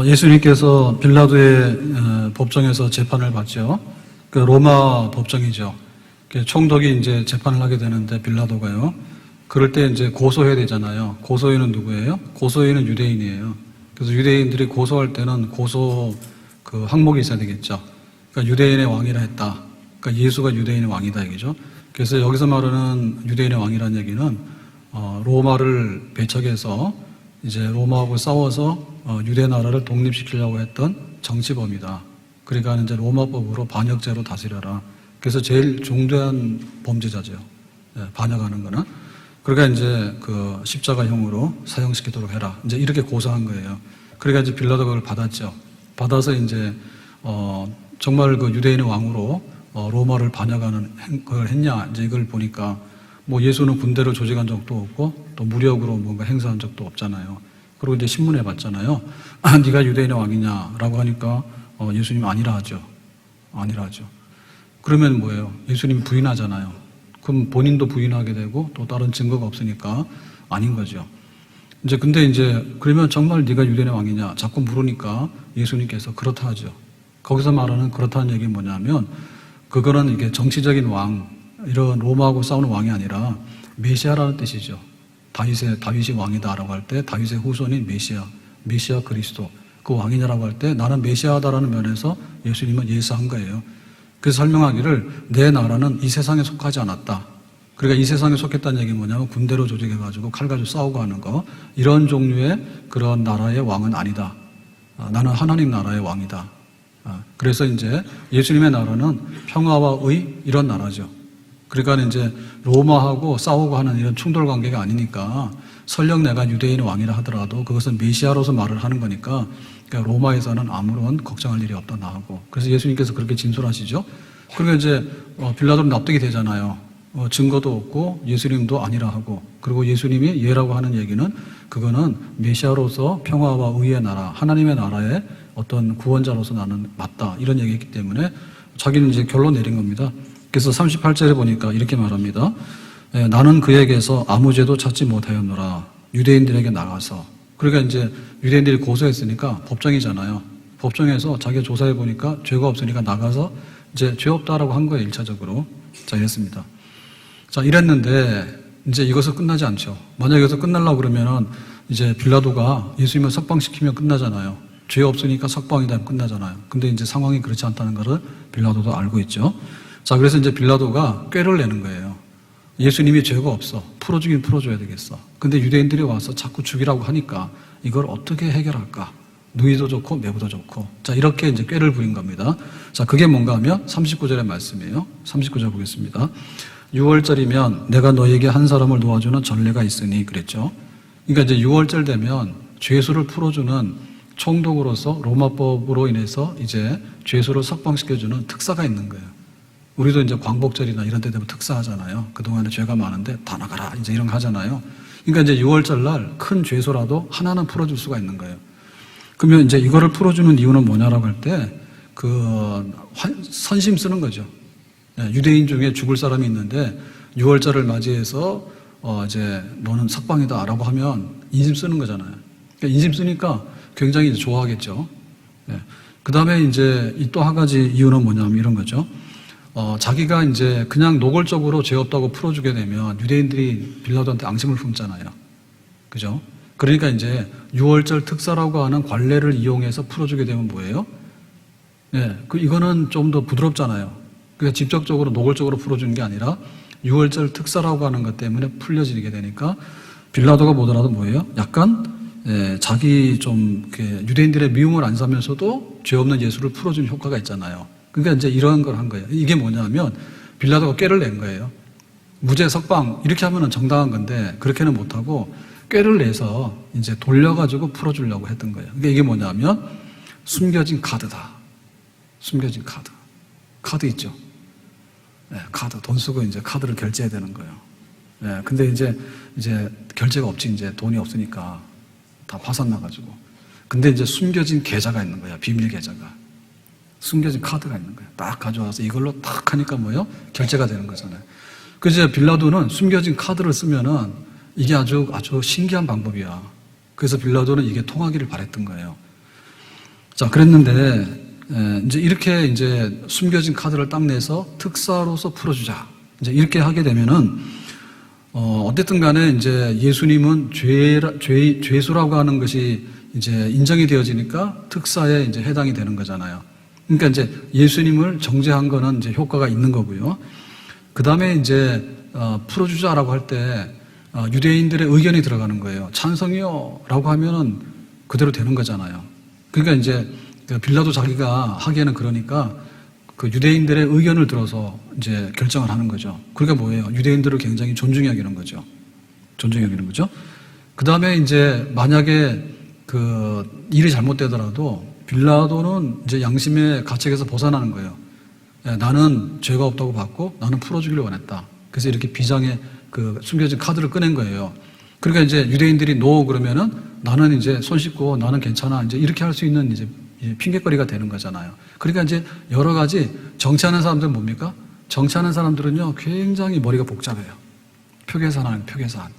예수님께서 빌라도의 법정에서 재판을 받죠. 그 로마 법정이죠. 총독이 이제 재판을 하게 되는데 빌라도가요. 그럴 때 이제 고소해야 되잖아요. 고소인은 누구예요? 고소인은 유대인이에요. 그래서 유대인들이 고소할 때는 고소 그 항목이 있어야 되겠죠. 그러니까 유대인의 왕이라 했다. 그러니까 예수가 유대인의 왕이다 얘기죠. 그래서 여기서 말하는 유대인의 왕이라는 얘기는 로마를 배척해서 이제 로마하고 싸워서 유대 나라를 독립시키려고 했던 정치범이다. 그러니까 이제 로마법으로 반역죄로 다스려라. 그래서 제일 중대한 범죄자죠. 반역하는 거는. 그러니까 이제 그 십자가형으로 사형시키도록 해라. 이제 이렇게 고소한 거예요. 그러니까 이제 빌라도가 그걸 받았죠. 받아서 이제 정말 그 유대인의 왕으로 로마를 반역하는 걸 했냐. 이제 이걸 보니까 뭐 예수는 군대를 조직한 적도 없고 또 무력으로 뭔가 행사한 적도 없잖아요. 그리고 이제 신문에 봤잖아요. 네가 유대인의 왕이냐라고 하니까 예수님 아니라 하죠. 아니라 하죠. 그러면 뭐예요? 예수님 부인하잖아요. 그럼 본인도 부인하게 되고 또 다른 증거가 없으니까 아닌 거죠. 이제 근데 이제 그러면 정말 네가 유대인의 왕이냐 자꾸 물으니까 예수님께서 그렇다 하죠. 거기서 말하는 그렇다는 얘기는 뭐냐면 그거는 이게 정치적인 왕 이런 로마하고 싸우는 왕이 아니라 메시아라는 뜻이죠. 다윗이 왕이다라고 할 때 다윗의 후손인 메시아 그리스도 그 왕이냐라고 할 때 나는 메시아다라는 면에서 예수님은 예수한 거예요. 그래서 설명하기를 내 나라는 이 세상에 속하지 않았다. 그러니까 이 세상에 속했다는 얘기는 뭐냐면 군대로 조직해가지고 칼 가지고 싸우고 하는 거 이런 종류의 그런 나라의 왕은 아니다. 나는 하나님 나라의 왕이다. 그래서 이제 예수님의 나라는 평화와 의 이런 나라죠. 그러니까 이제 로마하고 싸우고 하는 이런 충돌 관계가 아니니까 설령 내가 유대인의 왕이라 하더라도 그것은 메시아로서 말을 하는 거니까 그러니까 로마에서는 아무런 걱정할 일이 없다 나하고 그래서 예수님께서 그렇게 진술하시죠. 그러니까 이제 빌라도는 납득이 되잖아요. 증거도 없고 예수님도 아니라 하고 그리고 예수님이 예라고 하는 얘기는 그거는 메시아로서 평화와 의의 나라 하나님의 나라의 어떤 구원자로서 나는 맞다 이런 얘기했기 때문에 자기는 이제 결론 내린 겁니다. 그래서 38절에 보니까 이렇게 말합니다. 나는 그에게서 아무 죄도 찾지 못하였노라. 유대인들에게 나가서. 그러니까 이제 유대인들이 고소했으니까 법정이잖아요. 법정에서 자기가 조사해 보니까 죄가 없으니까 나가서 이제 죄 없다라고 한 거예요. 1차적으로. 자, 이랬습니다. 자, 이랬는데 이제 이것은 끝나지 않죠. 만약에 여기서 끝나려고 그러면은 이제 빌라도가 예수님을 석방시키면 끝나잖아요. 죄 없으니까 석방이다 하면 끝나잖아요. 근데 이제 상황이 그렇지 않다는 것을 빌라도도 알고 있죠. 자, 그래서 이제 빌라도가 꾀를 내는 거예요. 예수님이 죄가 없어. 풀어주긴 풀어줘야 되겠어. 근데 유대인들이 와서 자꾸 죽이라고 하니까 이걸 어떻게 해결할까? 누이도 좋고 매부도 좋고. 자, 이렇게 이제 꾀를 부린 겁니다. 자, 그게 뭔가 하면 39절의 말씀이에요. 39절 보겠습니다. 6월절이면 내가 너에게 한 사람을 놓아주는 전례가 있으니 그랬죠. 그러니까 이제 6월절 되면 죄수를 풀어주는 총독으로서 로마법으로 인해서 이제 죄수를 석방시켜주는 특사가 있는 거예요. 우리도 이제 광복절이나 이런 때 되면 특사하잖아요. 그동안에 죄가 많은데 다 나가라. 이제 이런 거 하잖아요. 그러니까 이제 6월절 날 큰 죄수라도 하나는 풀어줄 수가 있는 거예요. 그러면 이제 이거를 풀어주는 이유는 뭐냐라고 할 때, 선심 쓰는 거죠. 유대인 중에 죽을 사람이 있는데 6월절을 맞이해서, 이제 너는 석방이다 라고 하면 인심 쓰는 거잖아요. 그러니까 인심 쓰니까 굉장히 좋아하겠죠. 그 다음에 이제 또 한 가지 이유는 뭐냐면 이런 거죠. 자기가 이제 그냥 노골적으로 죄 없다고 풀어주게 되면 유대인들이 빌라도한테 앙심을 품잖아요. 그죠? 그러니까 이제 6월절 특사라고 하는 관례를 이용해서 풀어주게 되면 뭐예요? 이거는 좀 더 부드럽잖아요. 그러니까 직접적으로 노골적으로 풀어주는 게 아니라 6월절 특사라고 하는 것 때문에 풀려지게 되니까 빌라도가 보더라도 뭐예요? 약간 자기 좀 유대인들의 미움을 안 사면서도 죄 없는 예수를 풀어주는 효과가 있잖아요. 그러니까 이제 이런 걸 한 거예요. 이게 뭐냐면 빌라도가 꾀를 낸 거예요. 무죄 석방 이렇게 하면은 정당한 건데 그렇게는 못하고 꾀를 내서 이제 돌려가지고 풀어주려고 했던 거예요. 그러니까 이게 뭐냐면 숨겨진 카드다. 숨겨진 카드. 카드 있죠. 카드 돈 쓰고 이제 카드를 결제해야 되는 거예요. 근데 이제 결제가 없지 이제 돈이 없으니까 다 파산 나가지고. 근데 이제 숨겨진 계좌가 있는 거야. 비밀 계좌가. 숨겨진 카드가 있는 거예요. 딱 가져와서 이걸로 딱 하니까 뭐예요? 결제가 되는 거잖아요. 그래서 빌라도는 숨겨진 카드를 쓰면은 이게 아주 신기한 방법이야. 그래서 빌라도는 이게 통하기를 바랬던 거예요. 자, 그랬는데 이제 이렇게 이제 숨겨진 카드를 딱 내서 특사로서 풀어주자. 이제 이렇게 하게 되면은 어쨌든 간에 이제 예수님은 죄수라고 하는 것이 이제 인정이 되어지니까 특사에 이제 해당이 되는 거잖아요. 그러니까 이제 예수님을 정죄한 거는 이제 효과가 있는 거고요. 그 다음에 이제 풀어주자라고 할 때 유대인들의 의견이 들어가는 거예요. 찬성이요 라고 하면은 그대로 되는 거잖아요. 그러니까 이제 빌라도 자기가 하기에는 그러니까 그 유대인들의 의견을 들어서 이제 결정을 하는 거죠. 그러니까 뭐예요? 유대인들을 굉장히 존중히 여기는 거죠. 존중히 여기는 거죠. 그 다음에 이제 만약에 그 일이 잘못되더라도 빌라도는 이제 양심의 가책에서 벗어나는 거예요. 나는 죄가 없다고 봤고 나는 풀어주기를 원했다. 그래서 이렇게 비장의 그 숨겨진 카드를 꺼낸 거예요. 그러니까 이제 유대인들이 노 그러면은 나는 이제 손 씻고 나는 괜찮아. 이제 이렇게 할 수 있는 이제 핑계거리가 되는 거잖아요. 그러니까 이제 여러 가지 정치하는 사람들은 뭡니까? 정치하는 사람들은요 굉장히 머리가 복잡해요. 표계산하는 표계산.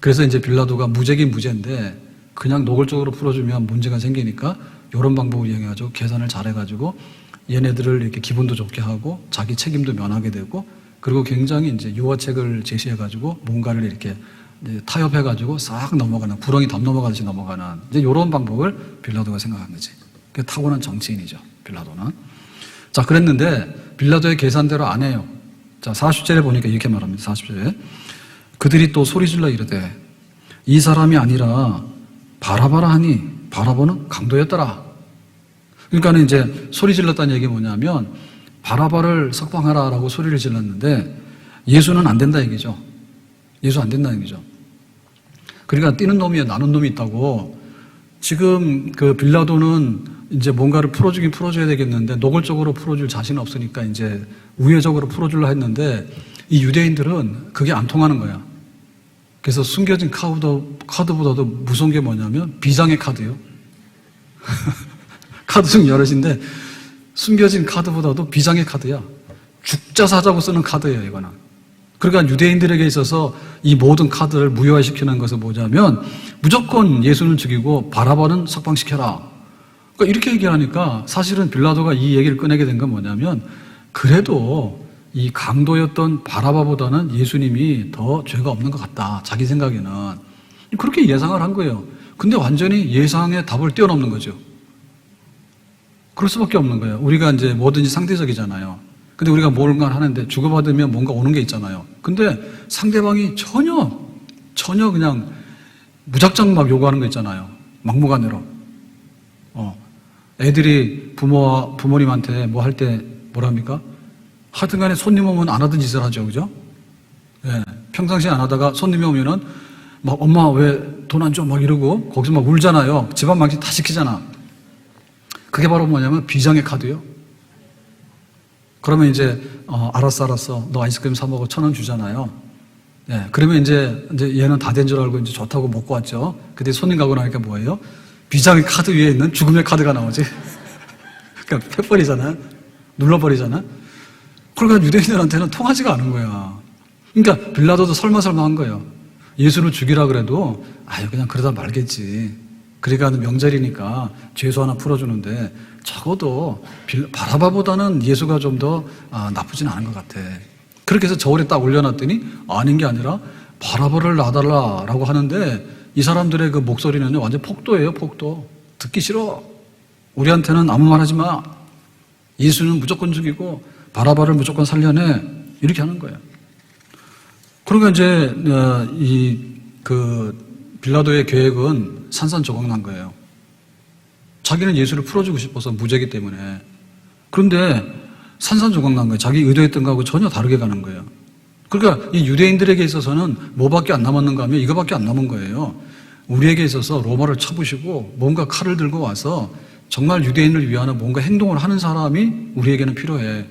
그래서 이제 빌라도가 무죄긴 무죄인데 그냥 노골적으로 풀어주면 문제가 생기니까 이런 방법을 이용해가지고 계산을 잘해가지고 얘네들을 이렇게 기분도 좋게 하고 자기 책임도 면하게 되고 그리고 굉장히 이제 유화책을 제시해가지고 뭔가를 이렇게 타협해가지고 싹 넘어가는 구렁이 담 넘어가듯이 넘어가는 이제 이런 방법을 빌라도가 생각한 거지. 그 타고난 정치인이죠. 빌라도는. 자, 그랬는데 빌라도의 계산대로 안 해요. 자, 40절에 보니까 이렇게 말합니다. 40절에 그들이 또 소리질러 이르되 이 사람이 아니라 바라바라 하니 바라바는 강도였더라. 그러니까 이제 소리 질렀다는 얘기 뭐냐면 바라바를 석방하라라고 소리를 질렀는데 예수는 안 된다 얘기죠. 예수 안 된다는 얘기죠. 그러니까 뛰는 놈이야 나눈 놈이 있다고. 지금 그 빌라도는 이제 뭔가를 풀어주긴 풀어줘야 되겠는데 노골적으로 풀어줄 자신은 없으니까 이제 우회적으로 풀어주려 했는데 이 유대인들은 그게 안 통하는 거야. 그래서 숨겨진 카드보다도 무서운 게 뭐냐면 비장의 카드요. 카드 중 여럿인데 숨겨진 카드보다도 비장의 카드야. 죽자 사자고 쓰는 카드예요, 이거는. 그러니까 유대인들에게 있어서 이 모든 카드를 무효화시키는 것은 뭐냐면 무조건 예수는 죽이고 바라바는 석방시켜라. 그러니까 이렇게 얘기하니까 사실은 빌라도가 이 얘기를 꺼내게 된 건 뭐냐면 그래도 이 강도였던 바라바보다는 예수님이 더 죄가 없는 것 같다. 자기 생각에는. 그렇게 예상을 한 거예요. 근데 완전히 예상의 답을 뛰어넘는 거죠. 그럴 수밖에 없는 거예요. 우리가 이제 뭐든지 상대적이잖아요. 근데 우리가 뭔가 하는데 주고받으면 뭔가 오는 게 있잖아요. 근데 상대방이 전혀 그냥 무작정 막 요구하는 거 있잖아요. 막무가내로. 애들이 부모님한테 뭐 할 때 뭐랍니까? 하여튼 간에 손님 오면 안 하던 짓을 하죠. 그죠? 예. 평상시에 안 하다가 손님이 오면은 막 엄마 왜 돈 안 줘? 막 이러고 거기서 막 울잖아요. 집안 망신 다 시키잖아. 그게 바로 뭐냐면 비장의 카드요. 그러면 이제 알았어. 너 아이스크림 사 먹어. 1,000원 주잖아요. 예. 그러면 이제 얘는 다 된 줄 알고 이제 좋다고 먹고 왔죠. 근데 손님 가고 나니까 뭐예요? 비장의 카드 위에 있는 죽음의 카드가 나오지. 그러니까 패버리잖아. 눌러버리잖아. 그러니까 유대인들한테는 통하지가 않은 거야. 그러니까 빌라도도 설마설마 한 거예요. 예수를 죽이라 그래도 그냥 그러다 말겠지. 그러니까 명절이니까 죄수 하나 풀어주는데 적어도 바라바보다는 예수가 좀 더 나쁘진 않은 것 같아. 그렇게 해서 저울에 딱 올려놨더니 아닌 게 아니라 바라바를 놔달라라고 하는데 이 사람들의 그 목소리는 완전 폭도예요. 폭도. 듣기 싫어. 우리한테는 아무 말 하지 마. 예수는 무조건 죽이고 바라바를 무조건 살려내. 이렇게 하는 거예요. 그러니까 이제 빌라도의 계획은 산산조각난 거예요. 자기는 예수를 풀어주고 싶어서 무죄이기 때문에. 그런데 산산조각난 거예요. 자기 의도했던 거하고 전혀 다르게 가는 거예요. 그러니까 이 유대인들에게 있어서는 뭐밖에 안 남았는가 하면 이거밖에 안 남은 거예요. 우리에게 있어서 로마를 쳐부시고 뭔가 칼을 들고 와서 정말 유대인을 위하는 뭔가 행동을 하는 사람이 우리에게는 필요해.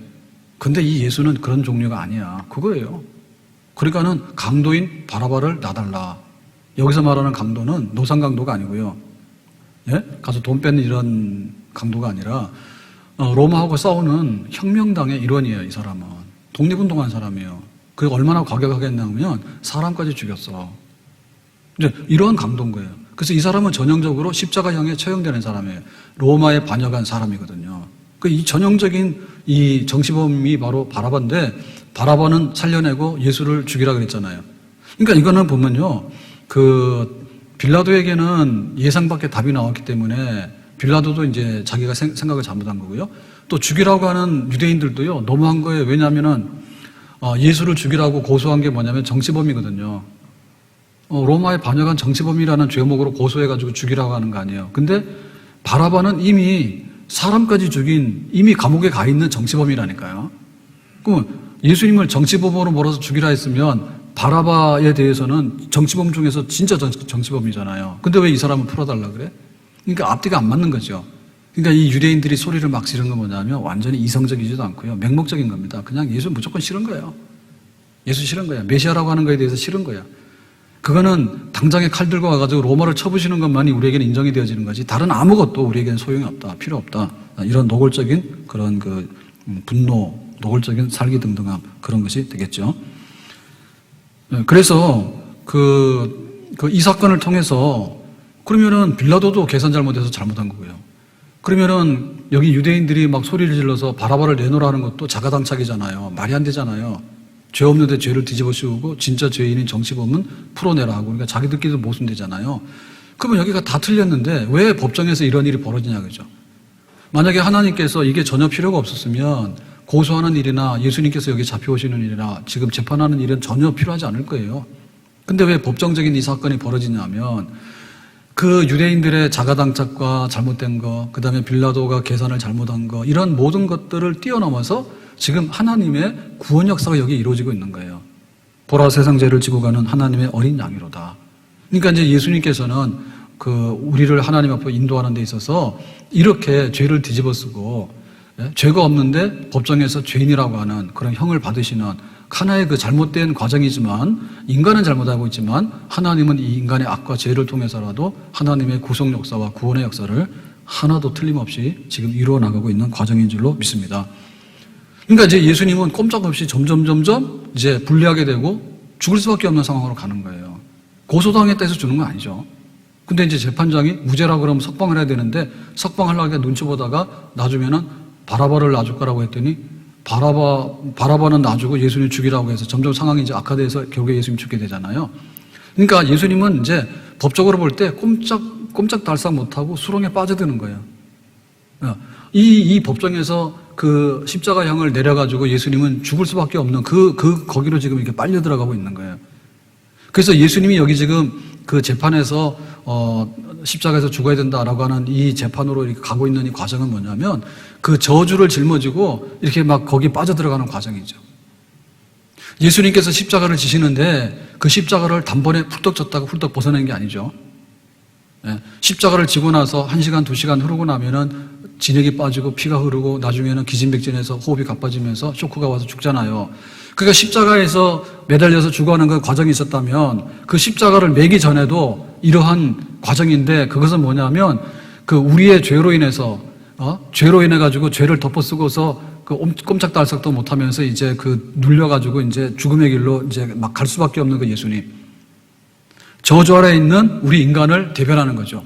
근데 이 예수는 그런 종류가 아니야. 그거예요. 그러니까는 강도인 바라바를 놔달라. 여기서 말하는 강도는 노상 강도가 아니고요. 예? 가서 돈 뺏는 이런 강도가 아니라 로마하고 싸우는 혁명당의 일원이에요. 이 사람은. 독립운동한 사람이에요. 그게 얼마나 과격하겠냐면 사람까지 죽였어. 이제 이러한 강도인 거예요. 그래서 이 사람은 전형적으로 십자가형에 처형되는 사람이에요. 로마에 반역한 사람이거든요. 이 전형적인 이 정치범이 바로 바라바인데, 바라바는 살려내고 예수를 죽이라 그랬잖아요. 그러니까 이거는 보면요, 빌라도에게는 예상 밖의 답이 나왔기 때문에 빌라도도 이제 자기가 생각을 잘못한 거고요. 또 죽이라고 하는 유대인들도요, 너무한 거예요. 왜냐하면은 예수를 죽이라고 고소한 게 뭐냐면 정치범이거든요. 로마에 반역한 정치범이라는 죄목으로 고소해가지고 죽이라고 하는 거 아니에요. 근데 바라바는 이미 사람까지 죽인, 이미 감옥에 가 있는 정치범이라니까요. 그럼 예수님을 정치범으로 몰아서 죽이라 했으면 바라바에 대해서는 정치범 중에서 진짜 정치범이잖아요. 근데 왜 이 사람을 풀어달라 그래? 그러니까 앞뒤가 안 맞는 거죠. 그러니까 이 유대인들이 소리를 막 지른 건 뭐냐면 완전히 이성적이지도 않고요. 맹목적인 겁니다. 그냥 예수 무조건 싫은 거예요. 예수 싫은 거야. 메시아라고 하는 거에 대해서 싫은 거야. 그거는 당장에 칼 들고 와가지고 로마를 쳐부시는 것만이 우리에게는 인정이 되어지는 거지, 다른 아무것도 우리에게는 소용이 없다, 필요 없다. 이런 노골적인 그런 분노, 노골적인 살기등등함, 그런 것이 되겠죠. 그래서 이 사건을 통해서 그러면은 빌라도도 계산 잘못해서 잘못한 거고요. 그러면은 여기 유대인들이 막 소리를 질러서 바라바를 내놓으라는 것도 자가당착이잖아요. 말이 안 되잖아요. 죄 없는데 죄를 뒤집어 씌우고 진짜 죄인인 정치범은 풀어내라 하고, 그러니까 자기들끼리도 모순되잖아요. 그러면 여기가 다 틀렸는데 왜 법정에서 이런 일이 벌어지냐 그죠? 만약에 하나님께서 이게 전혀 필요가 없었으면 고소하는 일이나 예수님께서 여기 잡혀오시는 일이나 지금 재판하는 일은 전혀 필요하지 않을 거예요. 근데 왜 법정적인 이 사건이 벌어지냐면 그 유대인들의 자가당착과 잘못된 거, 그 다음에 빌라도가 계산을 잘못한 거, 이런 모든 것들을 뛰어넘어서 지금 하나님의 구원 역사가 여기 이루어지고 있는 거예요. 보라, 세상 죄를 지고 가는 하나님의 어린 양이로다. 그러니까 이제 예수님께서는 우리를 하나님 앞으로 인도하는 데 있어서 이렇게 죄를 뒤집어 쓰고, 죄가 없는데 법정에서 죄인이라고 하는 그런 형을 받으시는 하나의 잘못된 과정이지만, 인간은 잘못하고 있지만 하나님은 이 인간의 악과 죄를 통해서라도 하나님의 구속 역사와 구원의 역사를 하나도 틀림없이 지금 이루어 나가고 있는 과정인 줄로 믿습니다. 그러니까 이제 예수님은 꼼짝없이 점점 이제 불리하게 되고 죽을 수밖에 없는 상황으로 가는 거예요. 고소당했다 해서 주는 건 아니죠. 근데 이제 재판장이 무죄라고 그러면 석방을 해야 되는데, 석방하려고 눈치 보다가 놔주면은 바라바를 놔줄 거라고 했더니 바라바는 놔주고 예수님 죽이라고 해서 점점 상황이 이제 악화돼서 결국에 예수님 죽게 되잖아요. 그러니까 예수님은 이제 법적으로 볼 때 꼼짝달싹 못하고 수렁에 빠져드는 거예요. 이 법정에서 십자가형을 내려가지고 예수님은 죽을 수밖에 없는 거기로 지금 이렇게 빨려 들어가고 있는 거예요. 그래서 예수님이 여기 지금 재판에서 십자가에서 죽어야 된다라고 하는 이 재판으로 이렇게 가고 있는 이 과정은 뭐냐면 저주를 짊어지고 이렇게 막 거기 빠져 들어가는 과정이죠. 예수님께서 십자가를 지시는데 그 십자가를 단번에 훌떡 졌다가 훌떡 벗어낸 게 아니죠. 십자가를 지고 나서 1시간, 2시간 흐르고 나면은 진액이 빠지고 피가 흐르고 나중에는 기진백진해서 호흡이 가빠지면서 쇼크가 와서 죽잖아요. 그러니까 십자가에서 매달려서 죽어가는 그 과정이 있었다면 그 십자가를 매기 전에도 이러한 과정인데, 그것은 뭐냐면 우리의 죄로 인해서 죄로 인해 가지고 죄를 덮어쓰고서 꼼짝달싹도 못하면서 이제 눌려가지고 이제 죽음의 길로 이제 막 갈 수밖에 없는 예수님, 저주 아래 있는 우리 인간을 대변하는 거죠.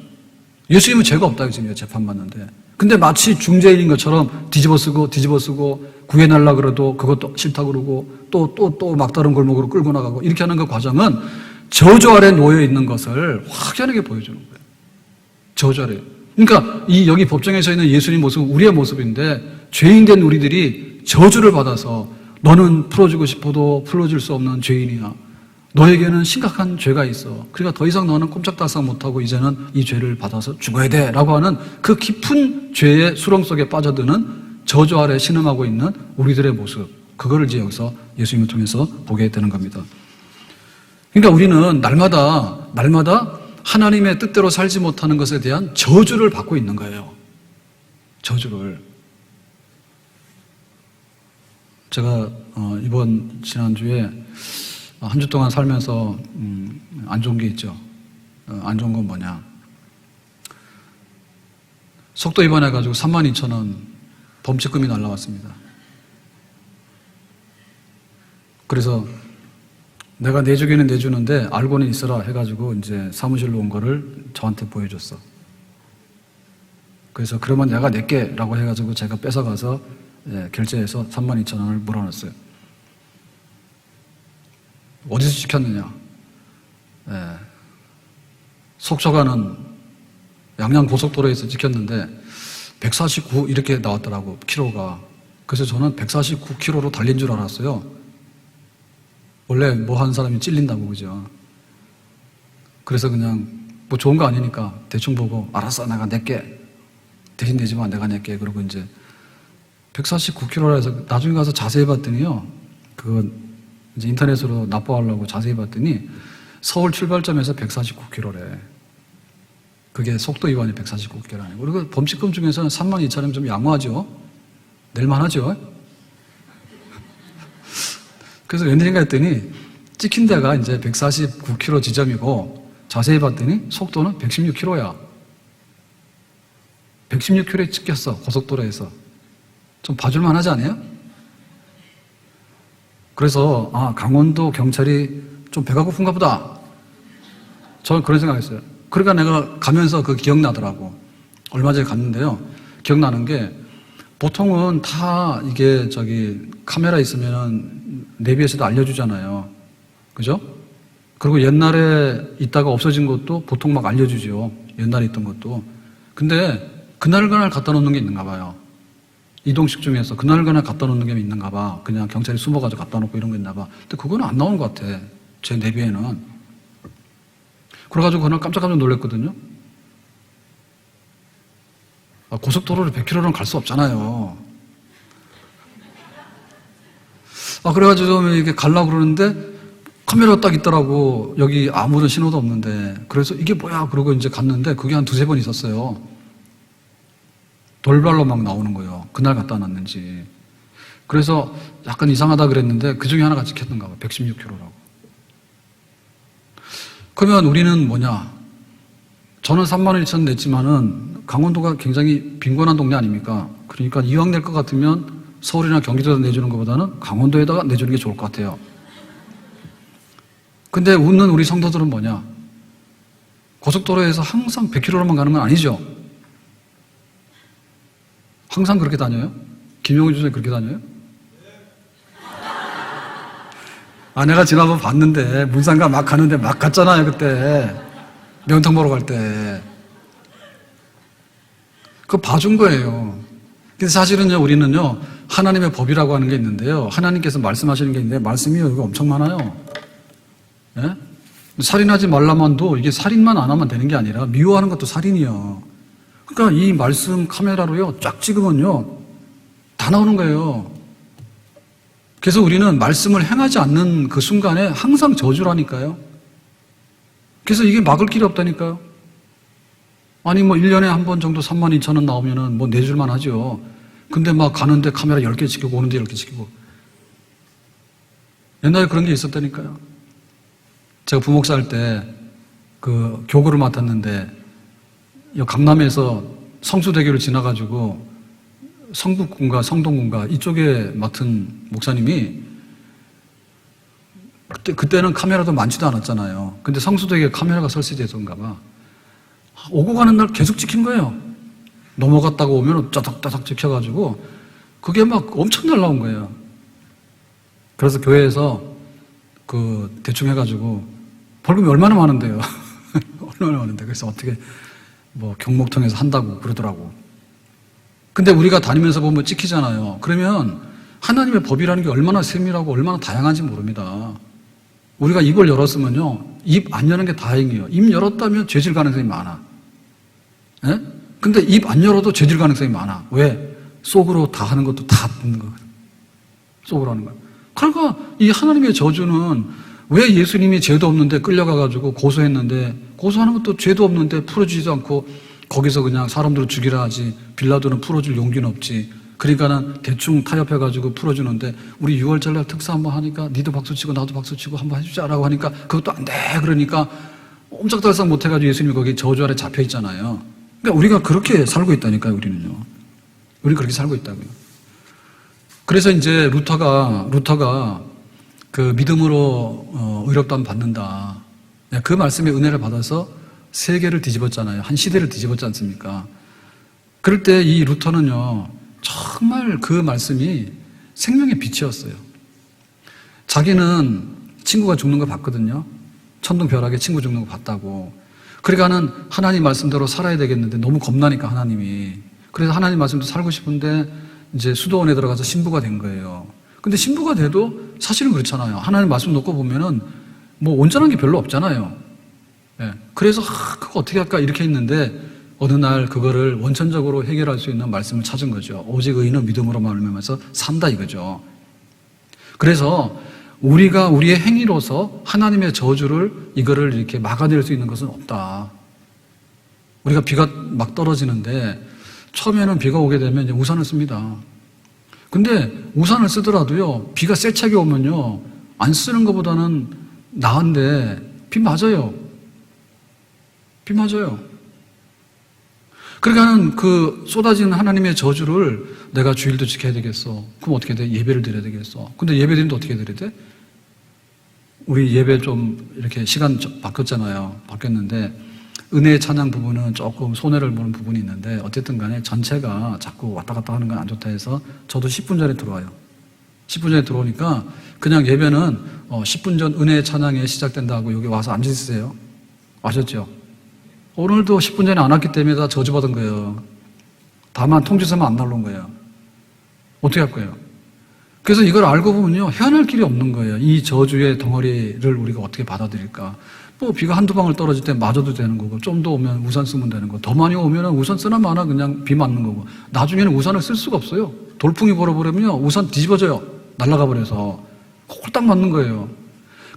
예수님은 죄가 없다고 지금 재판받는데, 근데 마치 중죄인인 것처럼 뒤집어 쓰고 구해달라 그래도 그것도 싫다고 그러고 또 막다른 골목으로 끌고 나가고 이렇게 하는 그 과정은 저주 아래 놓여 있는 것을 확연하게 보여주는 거예요. 저주 아래. 그러니까 여기 법정에서 있는 예수님 모습은 우리의 모습인데, 죄인된 우리들이 저주를 받아서 너는 풀어주고 싶어도 풀어줄 수 없는 죄인이야. 너에게는 심각한 죄가 있어. 그러니까 더 이상 너는 꼼짝달싹 못하고 이제는 이 죄를 받아서 죽어야 돼 라고 하는 그 깊은 죄의 수렁 속에 빠져드는 저주 아래 신음하고 있는 우리들의 모습, 그거를 이제 여기서 예수님을 통해서 보게 되는 겁니다. 그러니까 우리는 날마다 하나님의 뜻대로 살지 못하는 것에 대한 저주를 받고 있는 거예요. 저주를. 제가 지난주에 한 주 동안 살면서 안 좋은 게 있죠. 안 좋은 건 뭐냐. 속도 위반해가지고 32,000원 범칙금이 날라왔습니다. 그래서 내가 내주기는 내주는데 알고는 있어라 해가지고 이제 사무실로 온 거를 저한테 보여줬어. 그래서 그러면 내가 낼게라고 해가지고 제가 뺏어가서 결제해서 32,000원을 물어놨어요. 어디서 찍혔느냐? 속초가는 양양고속도로에서 찍혔는데 149 이렇게 나왔더라고, 키로가. 그래서 저는 149km로 달린 줄 알았어요. 원래 뭐 하는 사람이 찔린다고, 그죠? 그래서 그냥 뭐 좋은 거 아니니까 대충 보고 알았어, 내가 낼게. 대신 내지만 내가 낼게. 그러고 이제 149km라 해서 나중에 가서 자세히 봤더니요, 그거 이제 인터넷으로 납부하려고 자세히 봤더니 서울 출발점에서 149km래. 그게 속도 위반이 149km 아니고. 그리고 범칙금 중에서는 32,000원 좀 양호하죠? 낼만하죠? 그래서 웬일인가 했더니 찍힌 데가 이제 149km 지점이고 자세히 봤더니 속도는 116km야. 116km에 찍혔어, 고속도로에서. 좀 봐줄만 하지 않아요? 그래서 강원도 경찰이 좀 배가 고픈가 보다. 저는 그런 생각했어요. 그러니까 내가 가면서 그 기억나더라고. 얼마 전에 갔는데요. 기억나는 게 보통은 다 이게 카메라 있으면 내비에서도 알려주잖아요. 그죠? 그리고 옛날에 있다가 없어진 것도 보통 막 알려주죠. 옛날에 있던 것도. 근데 그날그날 갖다 놓는 게 있는가 봐요. 이동식 중에서 그날그날 갖다 놓는 게 있는가 봐. 그냥 경찰이 숨어가지고 갖다 놓고 이런 거 있나 봐. 근데 그거는 안 나오는 것 같아. 제 내비에는. 그래가지고 그날 깜짝깜짝 놀랐거든요. 고속도로를 100km는 갈 수 없잖아요. 그래가지고 이게 가려고 그러는데 카메라가 딱 있더라고. 여기 아무런 신호도 없는데. 그래서 이게 뭐야? 그러고 이제 갔는데 그게 한 두세 번 있었어요. 돌발로 막 나오는 거예요. 그날 갖다 놨는지. 그래서 약간 이상하다 그랬는데 그 중에 하나가 찍혔던가 봐. 116km라고. 그러면 우리는 뭐냐? 저는 31,000원 냈지만은 강원도가 굉장히 빈곤한 동네 아닙니까? 그러니까 이왕 낼 것 같으면 서울이나 경기도에다 내주는 것보다는 강원도에다가 내주는 게 좋을 것 같아요. 근데 웃는 우리 성도들은 뭐냐? 고속도로에서 항상 100km로만 가는 건 아니죠? 항상 그렇게 다녀요? 김용희 주선이 그렇게 다녀요? 내가 지난번 봤는데 문상가 막 가는데 막 갔잖아요. 그때 명탕 보러 갈 때. 그거 봐준 거예요. 근데 사실은요, 우리는요, 하나님의 법이라고 하는 게 있는데요, 하나님께서 말씀하시는 게 있는데 말씀이요, 이거 엄청 많아요. 예? 살인하지 말라만도 이게 살인만 안 하면 되는 게 아니라 미워하는 것도 살인이요. 그러니까 이 말씀 카메라로요, 쫙 찍으면요, 다 나오는 거예요. 그래서 우리는 말씀을 행하지 않는 그 순간에 항상 저주라니까요. 그래서 이게 막을 길이 없다니까요. 아니, 1년에 한 번 정도 32,000원 나오면은 내줄만 하죠. 근데 막 가는데 카메라 10개 찍히고 오는데 10개 찍히고. 옛날에 그런 게 있었다니까요. 제가 부목사 할 때 그 교구를 맡았는데 강남에서 성수대교를 지나가지고 성북군가 성동군가 이쪽에 맡은 목사님이 그때는 카메라도 많지도 않았잖아요. 근데 성수대교에 카메라가 설치돼서인가 봐. 오고 가는 날 계속 찍힌 거예요. 넘어갔다가 오면 짜닥짜닥 찍혀가지고 그게 막 엄청 날라온 거예요. 그래서 교회에서 대충 해가지고 벌금이 얼마나 많은데요. 얼마나 많은데. 그래서 어떻게 경목 통해서 한다고 그러더라고. 근데 우리가 다니면서 보면 찍히잖아요. 그러면 하나님의 법이라는 게 얼마나 세밀하고 얼마나 다양한지 모릅니다. 우리가 입을 열었으면요, 입 안 여는 게 다행이에요. 입 열었다면 죄질 가능성이 많아. 예? 근데 입 안 열어도 죄질 가능성이 많아. 왜? 속으로 다 하는 것도 다 듣는 거거든. 속으로 하는 거야. 그러니까 이 하나님의 저주는 왜 예수님이 죄도 없는데 끌려가가지고 고소했는데, 고소하는 것도 죄도 없는데 풀어주지도 않고 거기서 그냥 사람들을 죽이라 하지, 빌라도는 풀어줄 용기는 없지. 그러니까는 대충 타협해가지고 풀어주는데, 우리 6월절날 특사 한번 하니까 니도 박수치고 나도 박수치고 한번 해주자라고 하니까 그것도 안 돼. 그러니까 옴짝달싹 못해가지고 예수님이 거기 저주 아래 잡혀있잖아요. 그러니까 우리가 그렇게 살고 있다니까요, 우리는요. 우리는 그렇게 살고 있다고요. 그래서 이제 루터가 그 믿음으로 의롭다함 받는다. 그 말씀의 은혜를 받아서 세계를 뒤집었잖아요. 한 시대를 뒤집었지 않습니까? 그럴 때 이 루터는요, 정말 그 말씀이 생명의 빛이었어요. 자기는 친구가 죽는 걸 봤거든요. 천둥벼락에 친구 죽는 거 봤다고. 그러니까는 하나님 말씀대로 살아야 되겠는데 너무 겁나니까 하나님이. 그래서 하나님 말씀도 살고 싶은데 이제 수도원에 들어가서 신부가 된 거예요. 근데 신부가 돼도 사실은 그렇잖아요. 하나님 말씀 놓고 보면은 뭐 온전한 게 별로 없잖아요. 예. 그래서 그거 어떻게 할까 이렇게 했는데 어느 날 그거를 원천적으로 해결할 수 있는 말씀을 찾은 거죠. 오직 의인은 믿음으로 말미암아서 산다 이거죠. 그래서 우리가 우리의 행위로서 하나님의 저주를 이거를 이렇게 막아낼 수 있는 것은 없다. 우리가 비가 막 떨어지는데 처음에는 비가 오게 되면 이제 우산을 씁니다. 근데 우산을 쓰더라도요, 비가 세차게 오면요, 안 쓰는 것보다는 나은데 비 맞아요. 비 맞아요. 그러니까는 그 쏟아지는 하나님의 저주를 내가 주일도 지켜야 되겠어. 그럼 어떻게 돼? 예배를 드려야 되겠어. 근데 예배 드리는데 어떻게 드려야 돼? 우리 예배 좀 이렇게 시간 바뀌었잖아요. 바뀌었는데 은혜의 찬양 부분은 조금 손해를 보는 부분이 있는데 어쨌든 간에 전체가 자꾸 왔다 갔다 하는 건 안 좋다 해서 저도 10분 전에 들어와요. 10분 전에 들어오니까 그냥 예배는 10분 전 은혜의 찬양이 시작된다고 여기 와서 앉으세요. 아셨죠? 오늘도 10분 전에 안 왔기 때문에 다 저주받은 거예요. 다만 통지서만 안 날라온 거예요. 어떻게 할 거예요? 그래서 이걸 알고 보면요, 헤어날 길이 없는 거예요. 이 저주의 덩어리를 우리가 어떻게 받아들일까? 뭐 비가 한두 방울 떨어질 때 맞아도 되는 거고, 좀 더 오면 우산 쓰면 되는 거고, 더 많이 오면 우산 쓰나 마나 그냥 비 맞는 거고, 나중에는 우산을 쓸 수가 없어요. 돌풍이 불어버리면요, 우산 뒤집어져요. 날아가 버려서. 홀딱 맞는 거예요.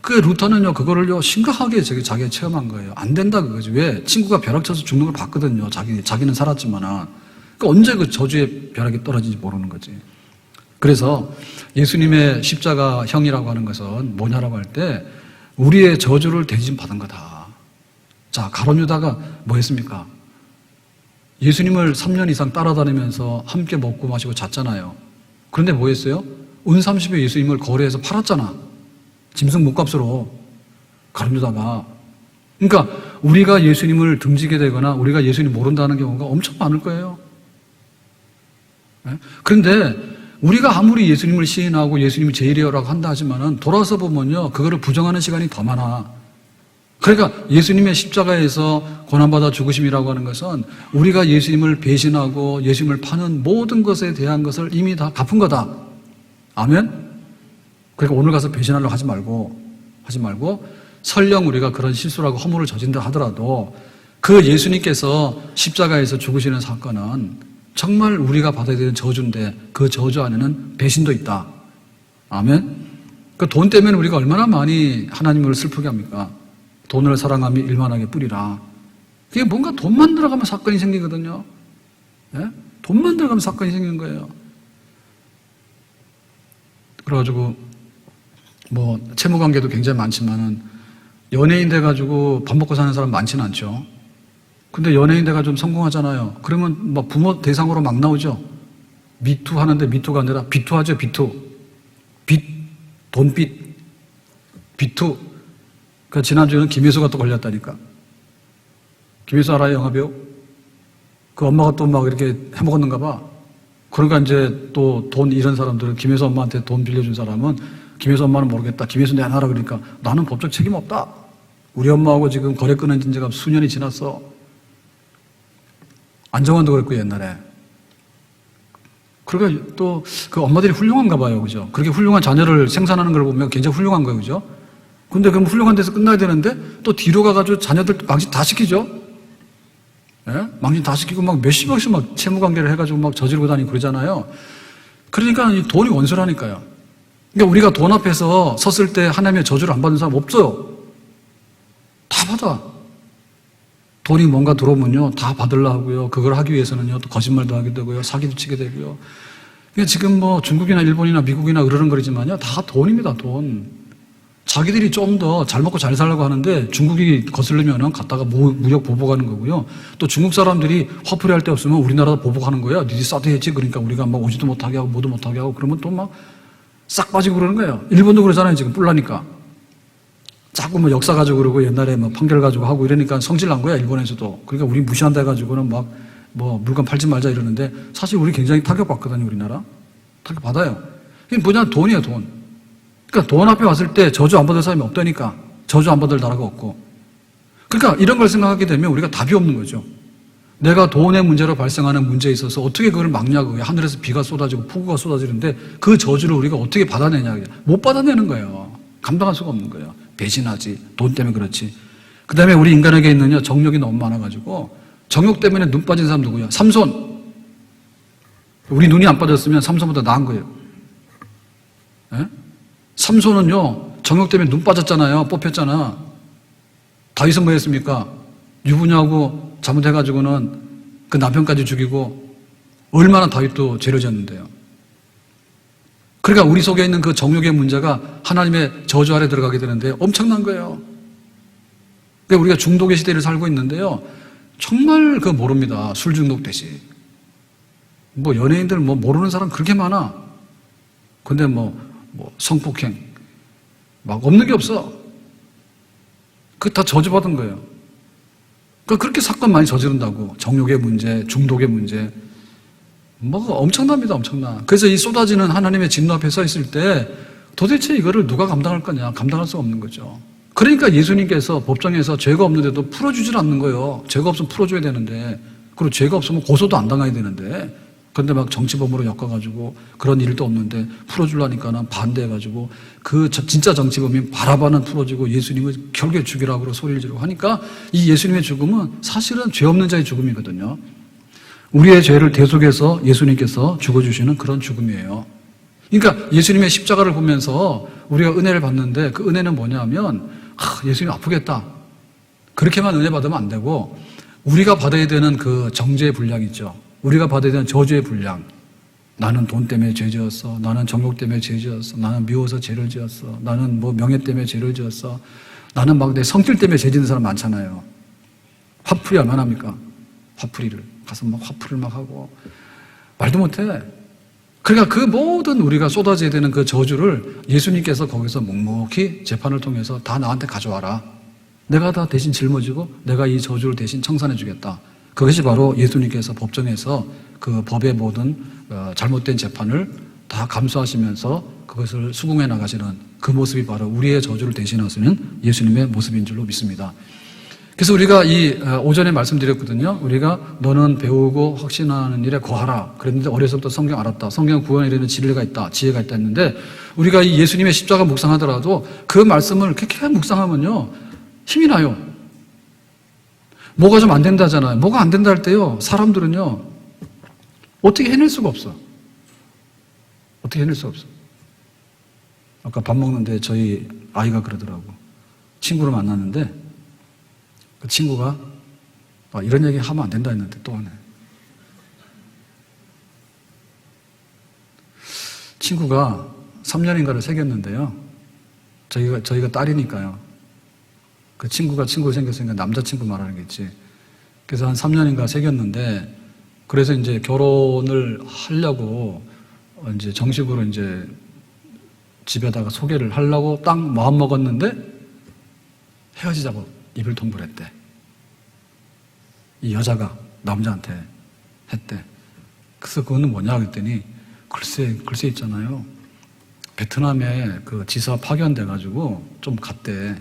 그 루터는요, 그거를요, 심각하게 자기가 체험한 거예요. 안 된다 그거지. 왜? 친구가 벼락 쳐서 죽는 걸 봤거든요. 자기는 살았지만은. 그러니까 언제 그 저주의 벼락이 떨어지는지 모르는 거지. 그래서 예수님의 십자가 형이라고 하는 것은 뭐냐라고 할 때, 우리의 저주를 대신 받은 거다. 자, 가룟 유다가 뭐 했습니까? 예수님을 3년 이상 따라다니면서 함께 먹고 마시고 잤잖아요. 그런데 뭐 했어요? 은 30에 예수님을 거래해서 팔았잖아. 짐승 목값으로. 가룟 유다가. 그러니까 우리가 예수님을 등지게 되거나 우리가 예수님 모른다는 경우가 엄청 많을 거예요. 네? 그런데 우리가 아무리 예수님을 시인하고 예수님이 제일이라고 한다 하지만은 돌아서 보면요, 그거를 부정하는 시간이 더 많아. 그러니까 예수님의 십자가에서 고난받아 죽으심이라고 하는 것은 우리가 예수님을 배신하고 예수님을 파는 모든 것에 대한 것을 이미 다 갚은 거다. 아멘? 그러니까 오늘 가서 배신하려고 하지 말고 설령 우리가 그런 실수라고 허물을 저진다 하더라도 그 예수님께서 십자가에서 죽으시는 사건은 정말 우리가 받아야 되는 저주인데 그 저주 안에는 배신도 있다. 아멘? 그 돈 때문에 우리가 얼마나 많이 하나님을 슬프게 합니까? 돈을 사랑하며 일만하게 뿌리라. 그게 뭔가 돈만 들어가면 사건이 생기거든요. 예? 돈만 들어가면 사건이 생기는 거예요. 그래가지고 뭐 채무 관계도 굉장히 많지만은 연예인 돼가지고 밥 먹고 사는 사람 많지는 않죠. 근데 연예인 돼가 좀 성공하잖아요. 그러면 막 부모 대상으로 막 나오죠. 미투 하는데 미투가 아니라 비투 하죠, 비투. 돈빚. 비투. 그러니까 지난주에는 김혜수가 또 걸렸다니까. 김혜수 알아요, 영화배우? 그 엄마가 또 막 이렇게 해먹었는가 봐. 그러니까 이제 또 돈 잃은 사람들은 김혜수 엄마한테 돈 빌려준 사람은 김혜수 엄마는 모르겠다. 김혜수 내놔라 그러니까 나는 법적 책임 없다. 우리 엄마하고 지금 거래 끊은 지가 수년이 지났어. 안정환도 그랬고 옛날에. 그러니까 또 그 엄마들이 훌륭한가 봐요, 그죠? 그렇게 훌륭한 자녀를 생산하는 걸 보면 굉장히 훌륭한 거예요, 그죠? 근데 그럼 훌륭한 데서 끝나야 되는데 또 뒤로 가가지고 자녀들 망신 다 시키죠? 예? 망신 다 시키고 막 몇십억씩 막 채무 관계를 해가지고 막 저지르고 다니고 그러잖아요. 그러니까 이 돈이 원수라니까요. 그러니까 우리가 돈 앞에서 섰을 때 하나님의 저주를 안 받는 사람 없어요. 다 받아. 돈이 뭔가 들어오면요, 다 받으려 하고요. 그걸 하기 위해서는요, 또 거짓말도 하게 되고요. 사기도 치게 되고요. 그러니까 지금 뭐 중국이나 일본이나 미국이나 으르렁거리지만요, 다 돈입니다, 돈. 자기들이 좀 더 잘 먹고 잘 살려고 하는데 중국이 거슬리면은 갖다가 무역 보복하는 거고요. 또 중국 사람들이 화풀이 할 데 없으면 우리나라도 보복하는 거야. 니들이 싸도 했지. 그러니까 우리가 막 오지도 못하게 하고 뭐도 못하게 하고 그러면 또 막 싹 빠지고 그러는 거예요. 일본도 그러잖아요, 지금 뿔나니까. 자꾸 뭐 역사 가지고 그러고 옛날에 뭐 판결 가지고 하고 이러니까 성질 난 거야, 일본에서도. 그러니까 우리 무시한다 해가지고는 막 뭐 물건 팔지 말자 이러는데 사실 우리 굉장히 타격받거든요, 우리나라. 타격받아요. 이게 뭐냐, 돈이에요, 돈. 그러니까 돈 앞에 왔을 때 저주 안 받을 사람이 없다니까. 저주 안 받을 나라가 없고. 그러니까 이런 걸 생각하게 되면 우리가 답이 없는 거죠. 내가 돈의 문제로 발생하는 문제에 있어서 어떻게 그걸 막냐고. 하늘에서 비가 쏟아지고 폭우가 쏟아지는데 그 저주를 우리가 어떻게 받아내냐. 못 받아내는 거예요. 감당할 수가 없는 거예요. 배신하지. 돈 때문에 그렇지. 그 다음에 우리 인간에게 있는 정욕이 너무 많아가지고 정욕 때문에 눈 빠진 사람 누구야? 삼손. 우리 눈이 안 빠졌으면 삼손보다 나은 거예요. 예? 삼손은요, 정욕 때문에 눈 빠졌잖아요. 뽑혔잖아. 다윗은 뭐 했습니까? 유부녀하고 잘못해가지고는 그 남편까지 죽이고 얼마나 다윗도 죄를 지었는데요. 그러니까 우리 속에 있는 그 정욕의 문제가 하나님의 저주 아래 들어가게 되는데 엄청난 거예요. 그러니까 우리가 중독의 시대를 살고 있는데요. 정말 그거 모릅니다. 술 중독되시. 뭐 연예인들 뭐 모르는 사람 그렇게 많아. 근데 뭐 성폭행. 막 없는 게 없어. 그거 다 저주받은 거예요. 그러니까 그렇게 사건 많이 저지른다고. 정욕의 문제, 중독의 문제. 뭐가 엄청납니다, 엄청나. 그래서 이 쏟아지는 하나님의 진노 앞에 서 있을 때 도대체 이거를 누가 감당할 거냐? 감당할 수 없는 거죠. 그러니까 예수님께서 법정에서 죄가 없는데도 풀어주질 않는 거예요. 죄가 없으면 풀어줘야 되는데, 그리고 죄가 없으면 고소도 안 당해야 되는데, 그런데 막 정치범으로 엮어가지고 그런 일도 없는데 풀어주려니까는 반대해가지고 그 진짜 정치범인 바라바는 풀어주고 예수님을 결국에 죽이라고 그러고 소리를 지르고 하니까 이 예수님의 죽음은 사실은 죄 없는 자의 죽음이거든요. 우리의 죄를 대속해서 예수님께서 죽어주시는 그런 죽음이에요. 그러니까 예수님의 십자가를 보면서 우리가 은혜를 받는데 그 은혜는 뭐냐면 예수님 아프겠다. 그렇게만 은혜 받으면 안 되고 우리가 받아야 되는 그 정죄의 분량 있죠. 우리가 받아야 되는 저주의 분량. 나는 돈 때문에 죄 지었어. 나는 정욕 때문에 죄 지었어. 나는 미워서 죄를 지었어. 나는 뭐 명예 때문에 죄를 지었어. 나는 막 내 성질 때문에 죄 짓는 사람 많잖아요. 화풀이 얼마나 합니까? 화풀이를. 가서 막 화풀이를 막 하고. 말도 못해. 그러니까 그 모든 우리가 쏟아져야 되는 그 저주를 예수님께서 거기서 묵묵히 재판을 통해서 다 나한테 가져와라. 내가 다 대신 짊어지고 내가 이 저주를 대신 청산해 주겠다. 그것이 바로 예수님께서 법정에서 그 법의 모든 잘못된 재판을 다 감수하시면서 그것을 수긍해 나가시는 그 모습이 바로 우리의 저주를 대신하시는 예수님의 모습인 줄로 믿습니다. 그래서 우리가 이 오전에 말씀드렸거든요. 우리가 너는 배우고 확신하는 일에 거하라. 그랬는데 어려서부터 성경 알았다. 성경 구원에 이르는 진리가 있다. 지혜가 있다 했는데 우리가 이 예수님의 십자가 묵상하더라도 그 말씀을 그렇게 묵상하면요. 힘이 나요. 뭐가 좀 안 된다잖아요. 뭐가 안 된다 할 때요. 사람들은요. 어떻게 해낼 수가 없어. 어떻게 해낼 수가 없어. 아까 밥 먹는데 저희 아이가 그러더라고. 친구를 만났는데 그 친구가 이런 얘기 하면 안 된다 했는데 또 하네. 친구가 3년인가를 사귀었는데요. 저희가 딸이니까요. 그 친구가 친구 생겼으니까 남자친구 말하는 게 있지. 그래서 한 3년인가 사귀었는데 그래서 이제 결혼을 하려고 이제 정식으로 이제 집에다가 소개를 하려고 딱 마음 먹었는데 헤어지자고 입을 통보를 했대. 이 여자가 남자한테 했대. 그래서 그거는 뭐냐 그랬더니 글쎄 있잖아요. 베트남에 그 지사 파견돼가지고 좀 갔대.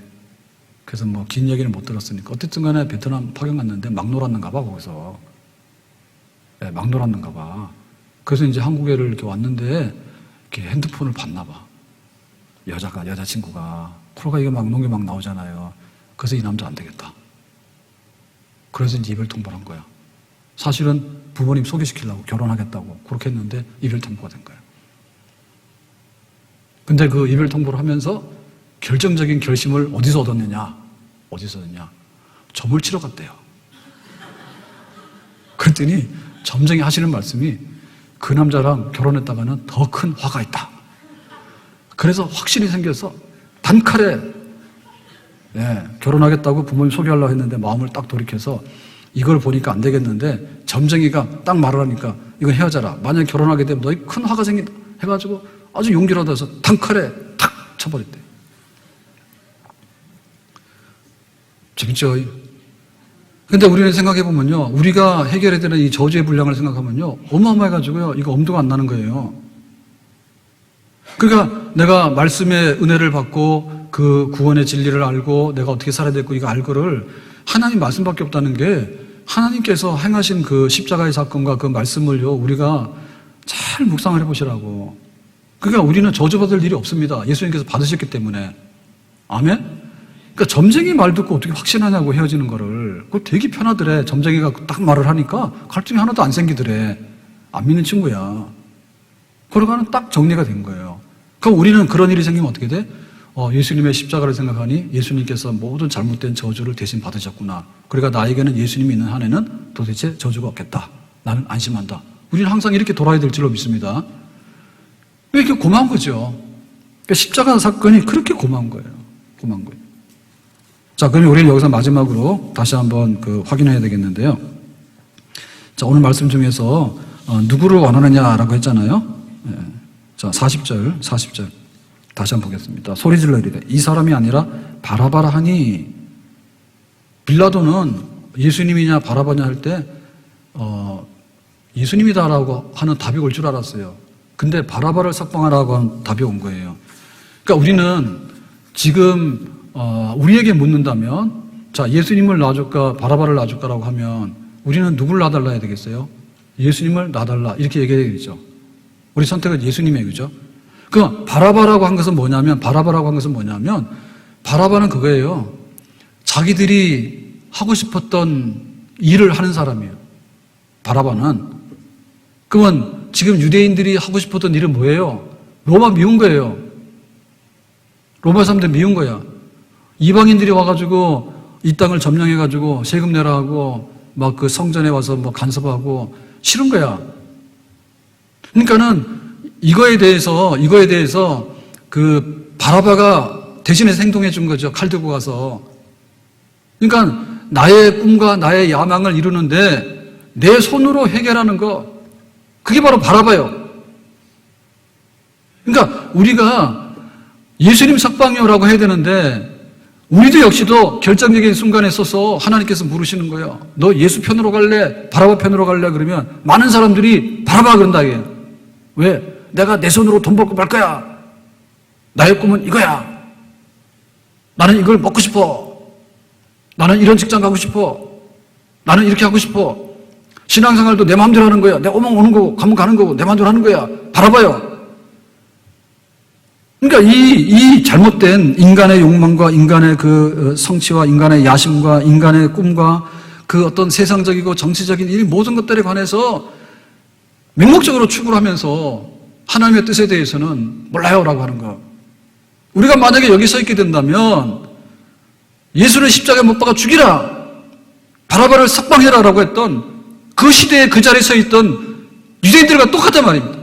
그래서 뭐 긴 얘기는 못 들었으니까 어쨌든 간에 베트남 파견 갔는데 막 놀았는가 봐 거기서. 네, 막 놀았는가 봐. 그래서 이제 한국에를 이렇게 왔는데 이렇게 핸드폰을 봤나 봐. 여자친구가 프로가 이게 막 농게 막 나오잖아요. 그래서 이 남자 안 되겠다. 그래서 이제 이별 통보를 한 거야. 사실은 부모님 소개시키려고 결혼하겠다고 그렇게 했는데 이별 통보가 된 거야. 근데 그 이별 통보를 하면서 결정적인 결심을 어디서 얻었느냐? 점을 치러 갔대요. 그랬더니 점쟁이 하시는 말씀이 그 남자랑 결혼했다가는 더 큰 화가 있다. 그래서 확신이 생겨서 단칼에 결혼하겠다고 부모님 소개하려고 했는데 마음을 딱 돌이켜서 이걸 보니까 안 되겠는데 점쟁이가 딱 말을 하니까 이건 헤어져라. 만약에 결혼하게 되면 너희 큰 화가 생긴다. 해가지고 아주 용기를 얻어서 단칼에 탁 쳐버렸대요. 재밌죠? 근데 우리는 생각해보면요, 우리가 해결해야 되는 이 저주의 분량을 생각하면요, 어마어마해가지고요, 이거 엄두가 안 나는 거예요. 그러니까 내가 말씀의 은혜를 받고 그 구원의 진리를 알고 내가 어떻게 살아야 되고 이거 알 거를 하나님 말씀밖에 없다는 게, 하나님께서 행하신 그 십자가의 사건과 그 말씀을요, 우리가 잘 묵상을 해보시라고. 그러니까 우리는 저주받을 일이 없습니다. 예수님께서 받으셨기 때문에. 아멘? 그러니까 점쟁이 말 듣고 어떻게 확신하냐고, 헤어지는 거를. 그거 되게 편하더래. 점쟁이가 딱 말을 하니까 갈등이 하나도 안 생기더래. 안 믿는 친구야. 그러고는 딱 정리가 된 거예요. 그럼 우리는 그런 일이 생기면 어떻게 돼? 예수님의 십자가를 생각하니 예수님께서 모든 잘못된 저주를 대신 받으셨구나. 그러니까 나에게는 예수님이 있는 한에는 도대체 저주가 없겠다. 나는 안심한다. 우리는 항상 이렇게 돌아야 될 줄로 믿습니다. 왜 이렇게 고마운 거죠? 그러니까 십자가 사건이 그렇게 고마운 거예요. 고마운 거예요. 자, 그럼 우리는 여기서 마지막으로 다시 한번 확인해야 되겠는데요. 자, 오늘 말씀 중에서 누구를 원하느냐라고 했잖아요. 네. 자, 40절. 다시 한번 보겠습니다. 소리 질러 이르되 이 사람이 아니라 바라바라 하니. 빌라도는 예수님이냐 바라바냐 할 때 예수님이다라고 하는 답이 올 줄 알았어요. 근데 바라바를 석방하라고 하는 답이 온 거예요. 그러니까 우리는 지금 우리에게 묻는다면, 자, 예수님을 놔줄까 바라바를 놔줄까라고 하면 우리는 누구를 놔달라 해야 되겠어요? 예수님을 놔달라 이렇게 얘기해야 되겠죠. 우리 선택은 예수님의, 그죠? 그 바라바라고 한 것은 뭐냐면, 바라바는 그거예요. 자기들이 하고 싶었던 일을 하는 사람이에요. 바라바는. 그러면 지금 유대인들이 하고 싶었던 일은 뭐예요? 로마 미운 거예요. 로마 사람들 미운 거야. 이방인들이 와가지고 이 땅을 점령해가지고 세금 내라 하고 막 그 성전에 와서 뭐 간섭하고 싫은 거야. 그러니까는 이거에 대해서 그 바라바가 대신해서 행동해 준 거죠. 칼 들고 가서. 그러니까 나의 꿈과 나의 야망을 이루는데 내 손으로 해결하는 거, 그게 바로 바라바예요. 그러니까 우리가 예수님 석방요라고 해야 되는데, 우리도 역시도 결정적인 순간에 서서 하나님께서 물으시는 거예요. 너 예수 편으로 갈래? 바라바 편으로 갈래? 그러면 많은 사람들이 바라바 그런다 이게. 왜? 내가 내 손으로 돈 벌고 말 거야. 나의 꿈은 이거야. 나는 이걸 먹고 싶어. 나는 이런 직장 가고 싶어. 나는 이렇게 하고 싶어. 신앙생활도 내 마음대로 하는 거야. 내가 오면 오는 거고 가면 가는 거고 내 마음대로 하는 거야. 바라봐요. 그러니까 이 잘못된 인간의 욕망과 인간의 그 성취와 인간의 야심과 인간의 꿈과 그 어떤 세상적이고 정치적인 이 모든 것들에 관해서 맹목적으로 추구를 하면서 하나님의 뜻에 대해서는 몰라요라고 하는 거. 우리가 만약에 여기 서 있게 된다면 예수를 십자가에 못 박아 죽이라, 바라바를 석방해라라고 했던 그 시대에 그 자리에 서 있던 유대인들과 똑같단 말입니다.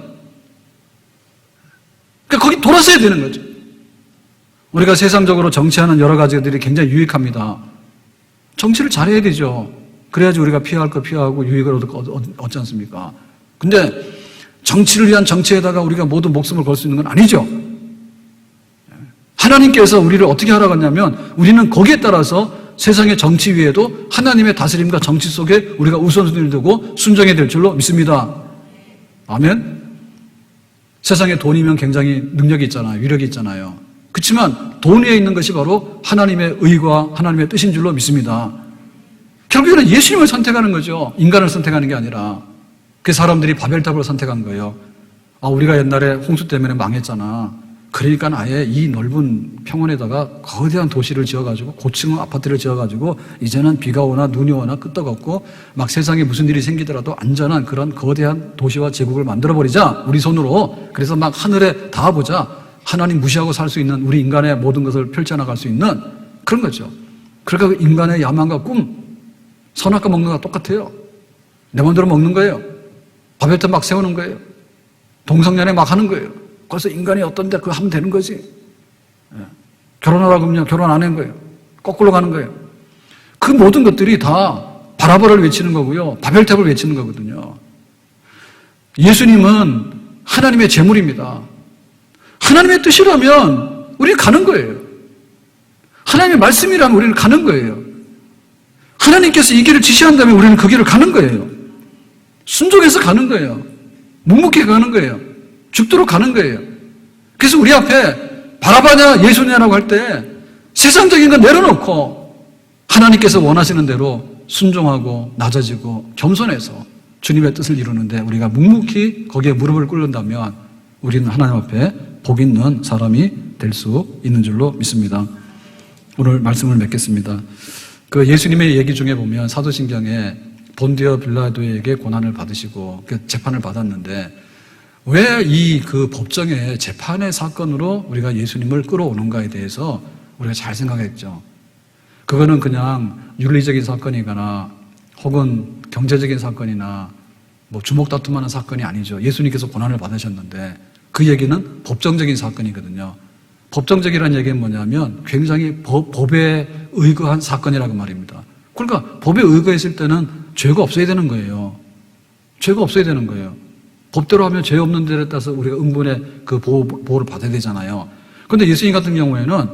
그러니까 거기 돌아서야 되는 거죠. 우리가 세상적으로 정치하는 여러 가지들이 굉장히 유익합니다. 정치를 잘해야 되죠. 그래야지 우리가 피할 거 피하고 유익을 얻지 않습니까? 근데 정치를 위한 정치에다가 우리가 모든 목숨을 걸 수 있는 건 아니죠. 하나님께서 우리를 어떻게 하라고 하냐면, 우리는 거기에 따라서 세상의 정치 위에도 하나님의 다스림과 정치 속에 우리가 우선순위를 두고 순종해야 될 줄로 믿습니다. 아멘. 세상에 돈이면 굉장히 능력이 있잖아요. 위력이 있잖아요. 그렇지만 돈 위에 있는 것이 바로 하나님의 의와 하나님의 뜻인 줄로 믿습니다. 결국에는 예수님을 선택하는 거죠. 인간을 선택하는 게 아니라. 그 사람들이 바벨탑을 선택한 거예요. 우리가 옛날에 홍수 때문에 망했잖아. 그러니까 아예 이 넓은 평원에다가 거대한 도시를 지어가지고 고층 아파트를 지어가지고 이제는 비가 오나 눈이 오나 끄떡없고 막 세상에 무슨 일이 생기더라도 안전한 그런 거대한 도시와 제국을 만들어버리자, 우리 손으로. 그래서 막 하늘에 닿아보자. 하나님 무시하고 살 수 있는, 우리 인간의 모든 것을 펼쳐나갈 수 있는 그런 거죠. 그러니까 인간의 야망과 꿈, 선악과 먹는 거랑 똑같아요. 내 마음대로 먹는 거예요. 바벨탑 막 세우는 거예요. 동성연애 막 하는 거예요. 그래서 인간이 어떤데 그거 하면 되는 거지. 결혼하라고 하면 결혼 안 하는 거예요. 거꾸로 가는 거예요. 그 모든 것들이 다 바라바를 외치는 거고요. 바벨탑을 외치는 거거든요. 예수님은 하나님의 제물입니다. 하나님의 뜻이라면 우리는 가는 거예요. 하나님의 말씀이라면 우리는 가는 거예요. 하나님께서 이 길을 지시한다면 우리는 그 길을 가는 거예요. 순종해서 가는 거예요. 묵묵히 가는 거예요. 죽도록 가는 거예요. 그래서 우리 앞에 바라바냐 예수냐라고 할 때 세상적인 건 내려놓고 하나님께서 원하시는 대로 순종하고 낮아지고 겸손해서 주님의 뜻을 이루는데 우리가 묵묵히 거기에 무릎을 꿇는다면 우리는 하나님 앞에 복 있는 사람이 될 수 있는 줄로 믿습니다. 오늘 말씀을 맺겠습니다. 그 예수님의 얘기 중에 보면 사도신경에 본디어 빌라도에게 고난을 받으시고 그 재판을 받았는데 왜 이 그 법정의 재판의 사건으로 우리가 예수님을 끌어오는가에 대해서 우리가 잘 생각했죠. 그거는 그냥 윤리적인 사건이거나 혹은 경제적인 사건이나 뭐 주목 다툼하는 사건이 아니죠. 예수님께서 고난을 받으셨는데 그 얘기는 법정적인 사건이거든요. 법정적이라는 얘기는 뭐냐면 굉장히 법에 의거한 사건이라고 말입니다. 그러니까 법에 의거했을 때는 죄가 없어야 되는 거예요. 죄가 없어야 되는 거예요. 법대로 하면 죄 없는 데에 따라서 우리가 응분의 그 보호를 받아야 되잖아요. 그런데 예수님 같은 경우에는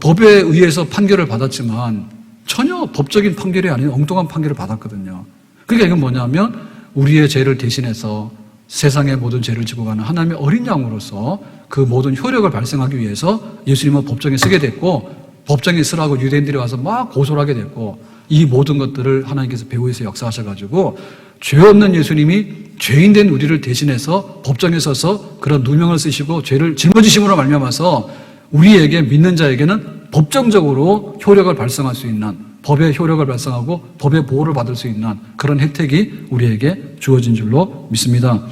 법에 의해서 판결을 받았지만 전혀 법적인 판결이 아닌 엉뚱한 판결을 받았거든요. 그러니까 이건 뭐냐면 우리의 죄를 대신해서 세상의 모든 죄를 지고 가는 하나님의 어린 양으로서 그 모든 효력을 발생하기 위해서 예수님은 법정에 서게 됐고 법정에 서라고 유대인들이 와서 막 고소를 하게 됐고 이 모든 것들을 하나님께서 배후에서 역사하셔가지고 죄 없는 예수님이 죄인된 우리를 대신해서 법정에 서서 그런 누명을 쓰시고 죄를 짊어지심으로 말미암아서 우리에게 믿는 자에게는 법정적으로 효력을 발생할 수 있는 법의 효력을 발생하고 법의 보호를 받을 수 있는 그런 혜택이 우리에게 주어진 줄로 믿습니다.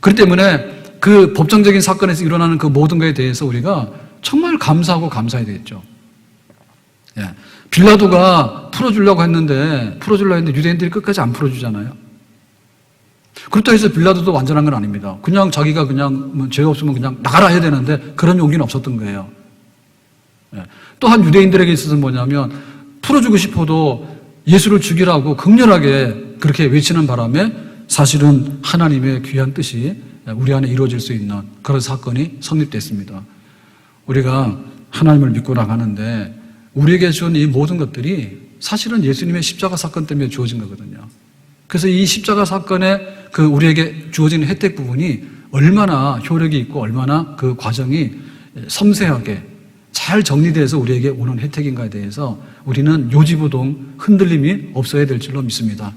그렇기 때문에 그 법정적인 사건에서 일어나는 그 모든 것에 대해서 우리가 정말 감사하고 감사해야 되겠죠. 예. 빌라도가 풀어주려고 했는데 유대인들이 끝까지 안 풀어주잖아요. 그렇다고 해서 빌라도도 완전한 건 아닙니다. 그냥 자기가 그냥 죄 없으면 그냥 나가라 해야 되는데 그런 용기는 없었던 거예요. 예. 또한 유대인들에게 있어서는 뭐냐면 풀어주고 싶어도 예수를 죽이라고 극렬하게 그렇게 외치는 바람에 사실은 하나님의 귀한 뜻이 우리 안에 이루어질 수 있는 그런 사건이 성립됐습니다. 우리가 하나님을 믿고 나가는데 우리에게 준 이 모든 것들이 사실은 예수님의 십자가 사건 때문에 주어진 거거든요. 그래서 이 십자가 사건에 그 우리에게 주어진 혜택 부분이 얼마나 효력이 있고 얼마나 그 과정이 섬세하게 잘 정리돼서 우리에게 오는 혜택인가에 대해서 우리는 요지부동 흔들림이 없어야 될 줄로 믿습니다.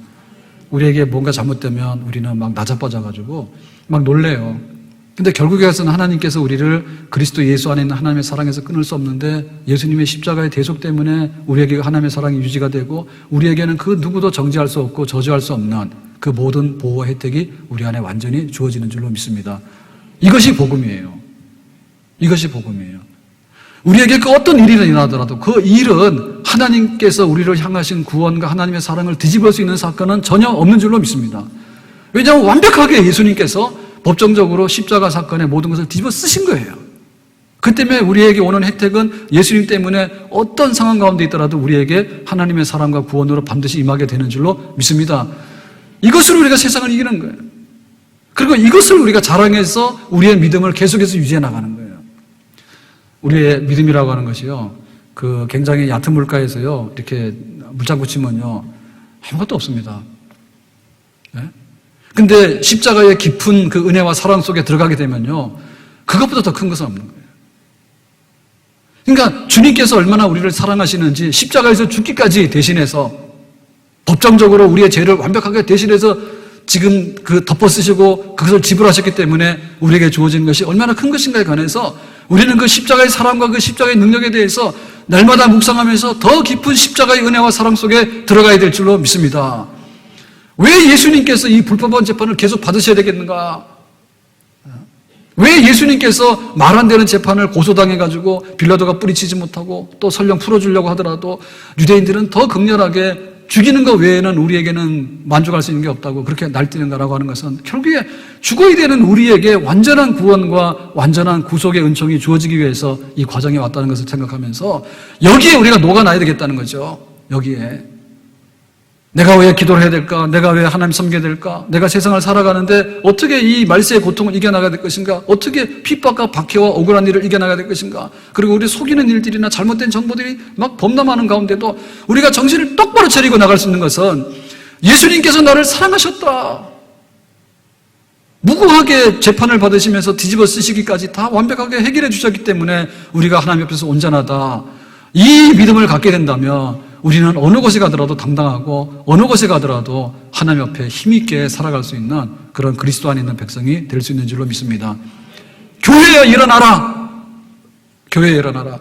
우리에게 뭔가 잘못되면 우리는 막 나자빠져가지고 막 놀래요. 근데 결국에 가서는 하나님께서 우리를 그리스도 예수 안에 있는 하나님의 사랑에서 끊을 수 없는데 예수님의 십자가의 대속 때문에 우리에게 하나님의 사랑이 유지가 되고 우리에게는 그 누구도 정죄할 수 없고 저주할 수 없는 그 모든 보호 혜택이 우리 안에 완전히 주어지는 줄로 믿습니다. 이것이 복음이에요. 이것이 복음이에요. 우리에게 그 어떤 일이 일어나더라도 그 일은 하나님께서 우리를 향하신 구원과 하나님의 사랑을 뒤집을 수 있는 사건은 전혀 없는 줄로 믿습니다. 왜냐하면 완벽하게 예수님께서 법정적으로 십자가 사건의 모든 것을 뒤집어 쓰신 거예요. 그 때문에 우리에게 오는 혜택은 예수님 때문에 어떤 상황 가운데 있더라도 우리에게 하나님의 사랑과 구원으로 반드시 임하게 되는 줄로 믿습니다. 이것으로 우리가 세상을 이기는 거예요. 그리고 이것을 우리가 자랑해서 우리의 믿음을 계속해서 유지해 나가는 거예요. 우리의 믿음이라고 하는 것이요, 그 굉장히 얕은 물가에서요, 이렇게 물장구 치면요, 아무것도 없습니다. 네? 근데 십자가의 깊은 그 은혜와 사랑 속에 들어가게 되면요, 그것보다 더 큰 것은 없는 거예요. 그러니까 주님께서 얼마나 우리를 사랑하시는지 십자가에서 죽기까지 대신해서 법정적으로 우리의 죄를 완벽하게 대신해서 지금 그 덮어쓰시고 그것을 지불하셨기 때문에 우리에게 주어진 것이 얼마나 큰 것인가에 관해서 우리는 그 십자가의 사랑과 그 십자가의 능력에 대해서 날마다 묵상하면서 더 깊은 십자가의 은혜와 사랑 속에 들어가야 될 줄로 믿습니다. 왜 예수님께서 이 불법한 재판을 계속 받으셔야 되겠는가? 왜 예수님께서 말 안 되는 재판을 고소당해가지고 빌라도가 뿌리치지 못하고 또 설령 풀어주려고 하더라도 유대인들은 더 극렬하게 죽이는 것 외에는 우리에게는 만족할 수 있는 게 없다고 그렇게 날뛰는가라고 하는 것은 결국에 죽어야 되는 우리에게 완전한 구원과 완전한 구속의 은총이 주어지기 위해서 이 과정에 왔다는 것을 생각하면서 여기에 우리가 녹아나야 되겠다는 거죠. 여기에. 내가 왜 기도를 해야 될까? 내가 왜 하나님 섬겨야 될까? 내가 세상을 살아가는데 어떻게 이 말세의 고통을 이겨나가야 될 것인가? 어떻게 핍박과 박해와 억울한 일을 이겨나가야 될 것인가? 그리고 우리 속이는 일들이나 잘못된 정보들이 막 범람하는 가운데도 우리가 정신을 똑바로 차리고 나갈 수 있는 것은 예수님께서 나를 사랑하셨다. 무고하게 재판을 받으시면서 뒤집어 쓰시기까지 다 완벽하게 해결해 주셨기 때문에 우리가 하나님 옆에서 온전하다. 이 믿음을 갖게 된다면 우리는 어느 곳에 가더라도 당당하고 어느 곳에 가더라도 하나님 옆에 힘있게 살아갈 수 있는 그런 그리스도 안에 있는 백성이 될 수 있는 줄로 믿습니다. 교회에 일어나라. 교회에 일어나라.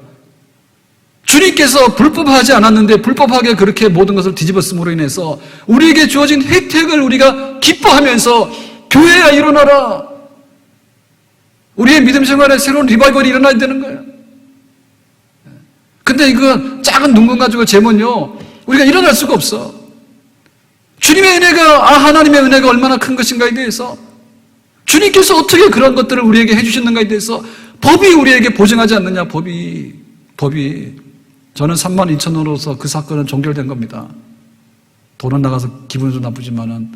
주님께서 불법하지 않았는데 불법하게 그렇게 모든 것을 뒤집었음으로 인해서 우리에게 주어진 혜택을 우리가 기뻐하면서 교회에 일어나라. 우리의 믿음 생활에 새로운 리바이벌이 일어나야 되는 거예요. 근데 이거 작은 눈금 가지고 재면요 우리가 일어날 수가 없어. 주님의 은혜가 하나님의 은혜가 얼마나 큰 것인가에 대해서 주님께서 어떻게 그런 것들을 우리에게 해주셨는가에 대해서 법이 우리에게 보증하지 않느냐. 법이 저는 32,000원으로서 그 사건은 종결된 겁니다. 돈은 나가서 기분은 좀 나쁘지만은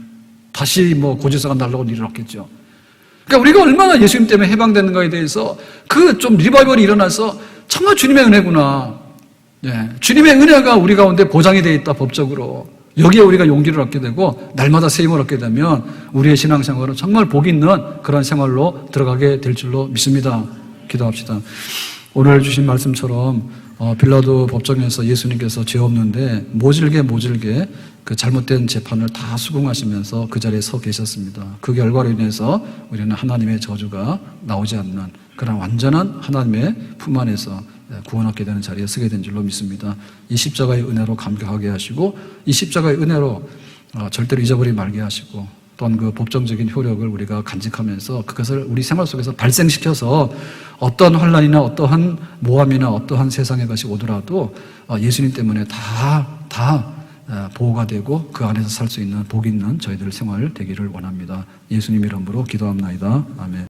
다시 고지서가 날라올 일은 없겠죠. 그러니까 우리가 얼마나 예수님 때문에 해방되는가에 대해서 그 좀 리바이벌이 일어나서 정말 주님의 은혜구나. 주님의 은혜가 우리 가운데 보장이 되어 있다, 법적으로. 여기에 우리가 용기를 얻게 되고 날마다 세임을 얻게 되면 우리의 신앙생활은 정말 복 있는 그런 생활로 들어가게 될 줄로 믿습니다. 기도합시다. 오늘 주신 말씀처럼 빌라도 법정에서 예수님께서 죄 없는데 모질게 그 잘못된 재판을 다 수긍하시면서 그 자리에 서 계셨습니다. 그 결과로 인해서 우리는 하나님의 저주가 나오지 않는 그런 완전한 하나님의 품 안에서 구원 얻게 되는 자리에 서게 된 줄로 믿습니다. 이 십자가의 은혜로 감격하게 하시고 이 십자가의 은혜로 절대로 잊어버리지 말게 하시고 또한 그 법정적인 효력을 우리가 간직하면서 그것을 우리 생활 속에서 발생시켜서 어떠한 환난이나 어떠한 모함이나 어떠한 세상의 것이 오더라도 예수님 때문에 다 보호가 되고 그 안에서 살 수 있는 복 있는 저희들 생활 되기를 원합니다. 예수님 이름으로 기도합나이다. 아멘.